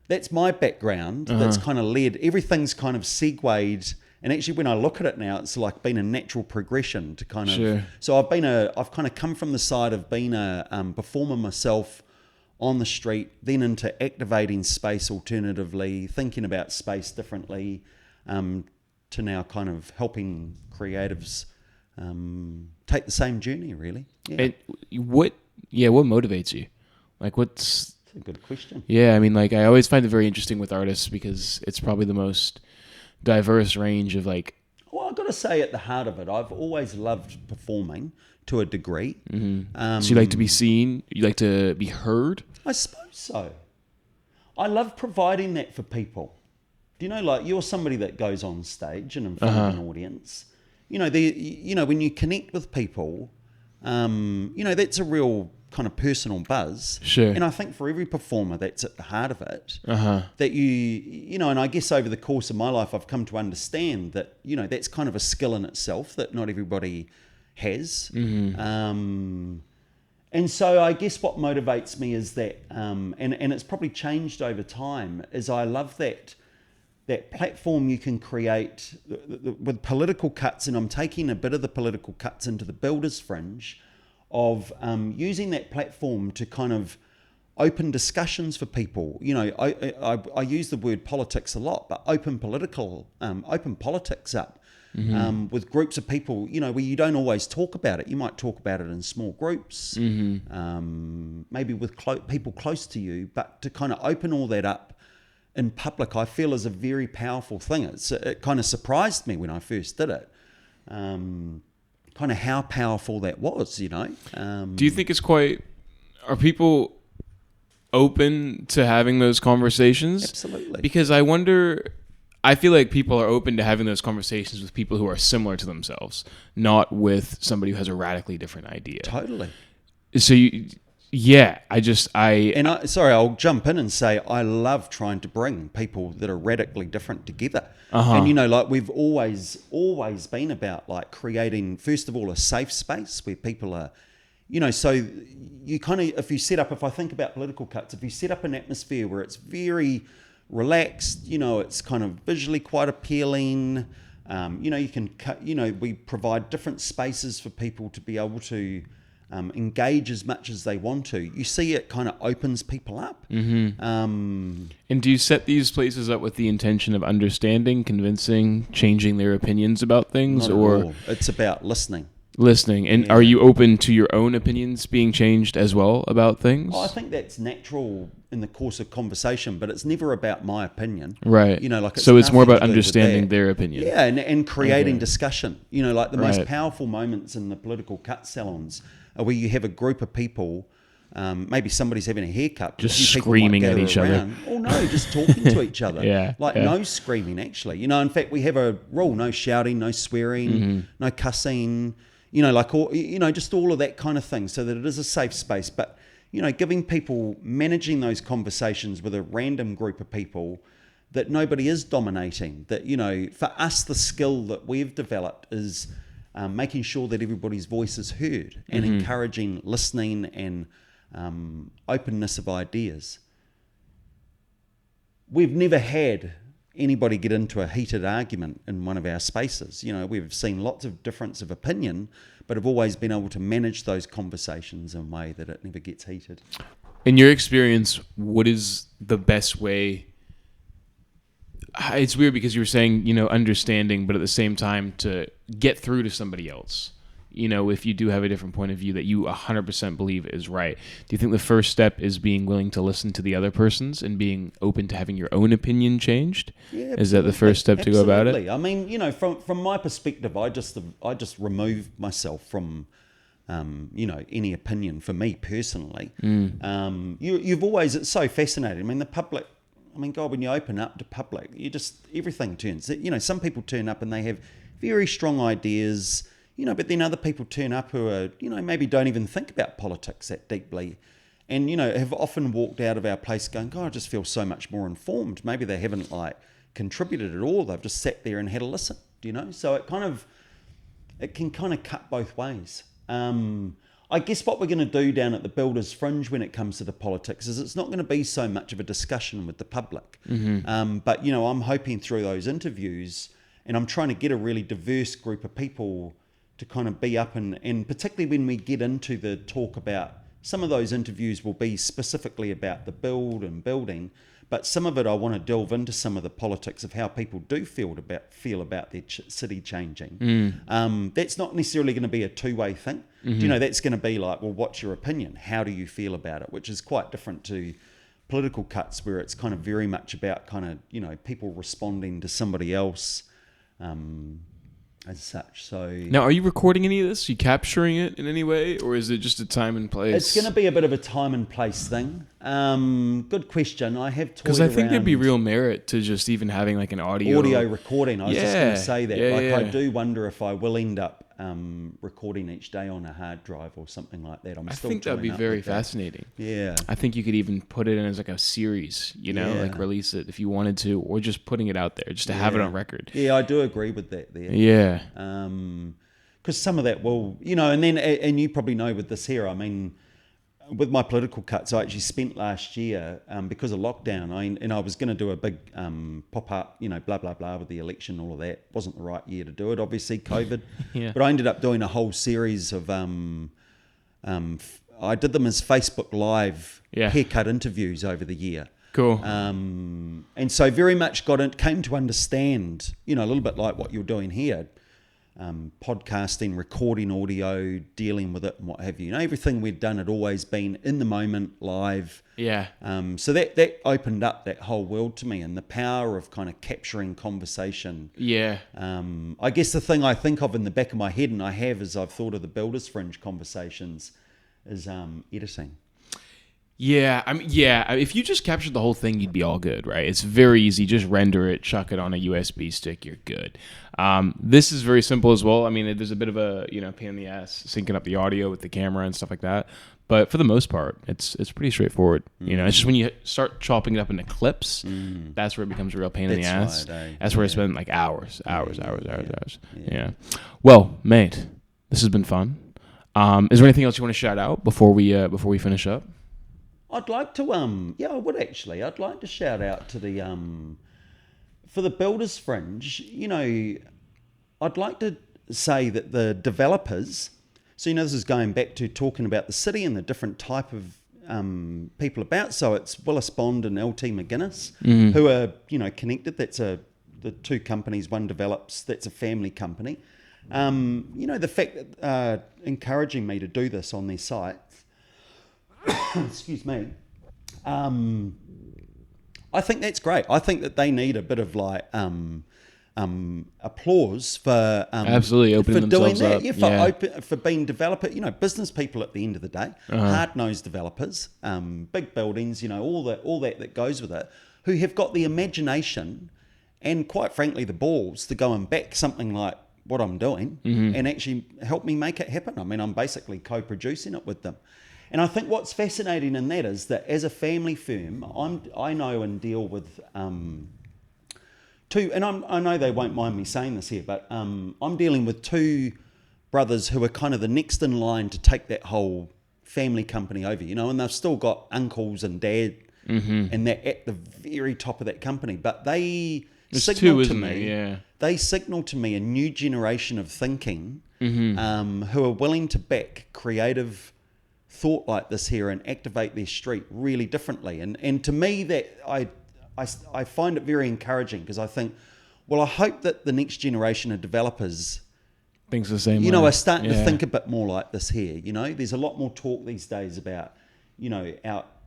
that's my background. That's kind of led, everything's kind of segued. And actually, when I look at it now, it's like been a natural progression to kind of. Sure. So I've kind of come from the side of being a performer myself on the street, then into activating space alternatively, thinking about space differently, to now kind of helping creatives take the same journey, really. Yeah. And what motivates you? Like, what's... That's a good question. Yeah, I mean, like, I always find it very interesting with artists because it's probably the most diverse range of, like... Well, I've got to say, at the heart of it, I've always loved performing to a degree. Mm-hmm. So you like to be seen? You like to be heard? I suppose so. I love providing that for people. Do you know, like, you're somebody that goes on stage and in front of an audience. When you connect with people, that's a real kind of personal buzz. Sure. And I think for every performer, that's at the heart of it. That and I guess over the course of my life, I've come to understand that, that's kind of a skill in itself that not everybody has. Mm-hmm. And so I guess what motivates me is that, and it's probably changed over time, is I love that platform you can create with Political Cutz, and I'm taking a bit of the Political Cutz into the Builders Fringe, of using that platform to kind of open discussions for people. I use the word politics a lot, but open politics up. Mm-hmm. With groups of people, where you don't always talk about it. You might talk about it in small groups, maybe with people close to you, but to kind of open all that up in public, I feel is a very powerful thing. It kind of surprised me when I first did it, kind of how powerful that was, Do you think are people open to having those conversations? Absolutely. Because I feel like people are open to having those conversations with people who are similar to themselves, not with somebody who has a radically different idea. Totally. So I'll jump in and say I love trying to bring people that are radically different together. And we've always been about like creating, first of all, a safe space where people are, so you kind of, if I think about Political Cutz, if you set up an atmosphere where it's very relaxed, it's kind of visually quite appealing. You can cut, we provide different spaces for people to be able to engage as much as they want to. You see, it kind of opens people up. Mm-hmm. And do you set these places up with the intention of understanding, convincing, changing their opinions about things, or it's about listening? And are you open to your own opinions being changed as well about things? I think that's natural in the course of conversation, but it's never about my opinion. Right. It's more about understanding their opinion. Yeah, and creating discussion. The most powerful moments in the Political Cutz salons are where you have a group of people, maybe somebody's having a haircut. Just screaming at each other. Or no, just talking to each other. No screaming, actually. In fact, we have a rule, no shouting, no swearing, no cussing, just all of that kind of thing, so that it is a safe space. But, giving people, managing those conversations with a random group of people that nobody is dominating, that, for us, the skill that we've developed is making sure that everybody's voice is heard, and encouraging listening and openness of ideas. We've never had anybody get into a heated argument in one of our spaces. We've seen lots of difference of opinion, but have always been able to manage those conversations in a way that it never gets heated. In your experience, what is the best way? It's weird because you were saying, understanding, but at the same time to get through to somebody else. If you do have a different point of view that you 100% believe is right. Do you think the first step is being willing to listen to the other person's and being open to having your own opinion changed? Yeah, is that the first step to go about it? I mean, from my perspective, I just remove myself from, any opinion for me personally. You've always, it's so fascinating. I mean, the public, God, when you open up to public, everything turns. Some people turn up and they have very strong ideas, but then other people turn up who are, maybe don't even think about politics that deeply, and, have often walked out of our place going, God, I just feel so much more informed. Maybe they haven't contributed at all. They've just sat there and had a listen, So it can kind of cut both ways. I guess what we're going to do down at the Builders Fringe when it comes to the politics is it's not going to be so much of a discussion with the public. But, I'm hoping through those interviews, and I'm trying to get a really diverse group of people to kind of be up, and particularly when we get into the talk about, some of those interviews will be specifically about the build and building, but some of it I want to delve into some of the politics of how people do feel about their city changing. That's not necessarily going to be a two-way thing. That's going to be like, well, what's your opinion? How do you feel about it? Which is quite different to Political Cutz, where it's kind of very much about people responding to somebody else as such. So now, are you recording any of this? Are you capturing it in any way, or is it just a time and place? It's going to be a bit of a time and place thing. Good question. I have toyed because I think there'd be around real merit to just even having an audio recording. I was just going to say that. I do wonder if I will end up recording each day on a hard drive or something like that. I think that'd be very fascinating. Yeah. I think you could even put it in as a series, release it if you wanted to, or just putting it out there just to have it on record. Yeah, I do agree with that there. Yeah. Because some of that will, and you probably know with this here, with my Political Cutz, I actually spent last year, because of lockdown, I was going to do a big pop-up, blah, blah, blah, with the election, all of that. Wasn't the right year to do it, obviously, COVID. But I ended up doing a whole series of, I did them as Facebook Live haircut interviews over the year. Cool. And so very much came to understand, a little bit like what you're doing here, podcasting, recording audio, dealing with it and what have you. Everything we'd done had always been in the moment, live. Yeah. So that opened up that whole world to me, and the power of kind of capturing conversation. Yeah. I guess the thing I think of in the back of my head, and I have as I've thought of the Builders Fringe conversations, is editing. Yeah, if you just captured the whole thing, you'd be all good, right? It's very easy. Just render it, chuck it on a USB stick, you're good. This is very simple as well. There's a bit of a pain in the ass syncing up the audio with the camera and stuff like that. But for the most part, it's pretty straightforward. It's just when you start chopping it up into clips, that's where it becomes a real pain in the ass. That's where I spend hours. Yeah. Well, mate, this has been fun. Is there anything else you want to shout out before we finish up? I'd like to, I would actually. I'd like to shout out to the, for the Builders Fringe, I'd like to say that the developers, so, this is going back to talking about the city and the different type of people about. So it's Willis Bond and LT McGuinness who are, connected. That's the two companies, one develops, that's a family company. The fact that encouraging me to do this on their site, excuse me. I think that's great. I think that they need a bit of applause for absolutely opening for doing themselves that. Up. For being developer, business people at the end of the day, hard-nosed developers, big buildings, all that goes with it, who have got the imagination and quite frankly the balls to go and back something like what I'm doing and actually help me make it happen. I'm basically co-producing it with them. And I think what's fascinating in that is that as a family firm, I know and deal with two, and I know they won't mind me saying this here, but I'm dealing with two brothers who are kind of the next in line to take that whole family company over, and they've still got uncles and dad and they're at the very top of that company. But they signal to me, they signal to me a new generation of thinking who are willing to back creative thought like this here and activate their street really differently. And to me, that I find it very encouraging, because I think, well, I hope that the next generation of developers thinks the same way. Are starting to think a bit more like this here. There's a lot more talk these days about,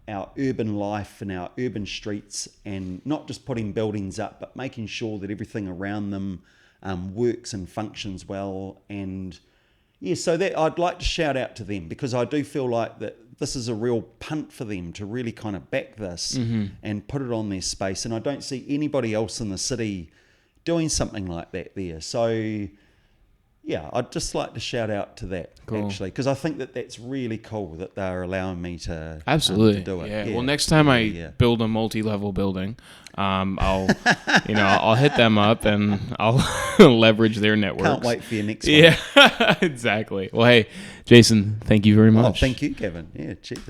our urban life and our urban streets, and not just putting buildings up, but making sure that everything around them works and functions well. And so that I'd like to shout out to them, because I do feel like that this is a real punt for them to really kind of back this and put it on their space. And I don't see anybody else in the city doing something like that there. So I'd just like to shout out to that, actually, because I think that that's really cool that they're allowing me to absolutely to do it. Yeah. Well, next time I build a multi-level building, I'll I'll hit them up and I'll leverage their networks. Can't wait for your next one. Yeah, exactly. Well, hey, Jason, thank you very much. Oh, thank you, Gavin. Yeah, cheers.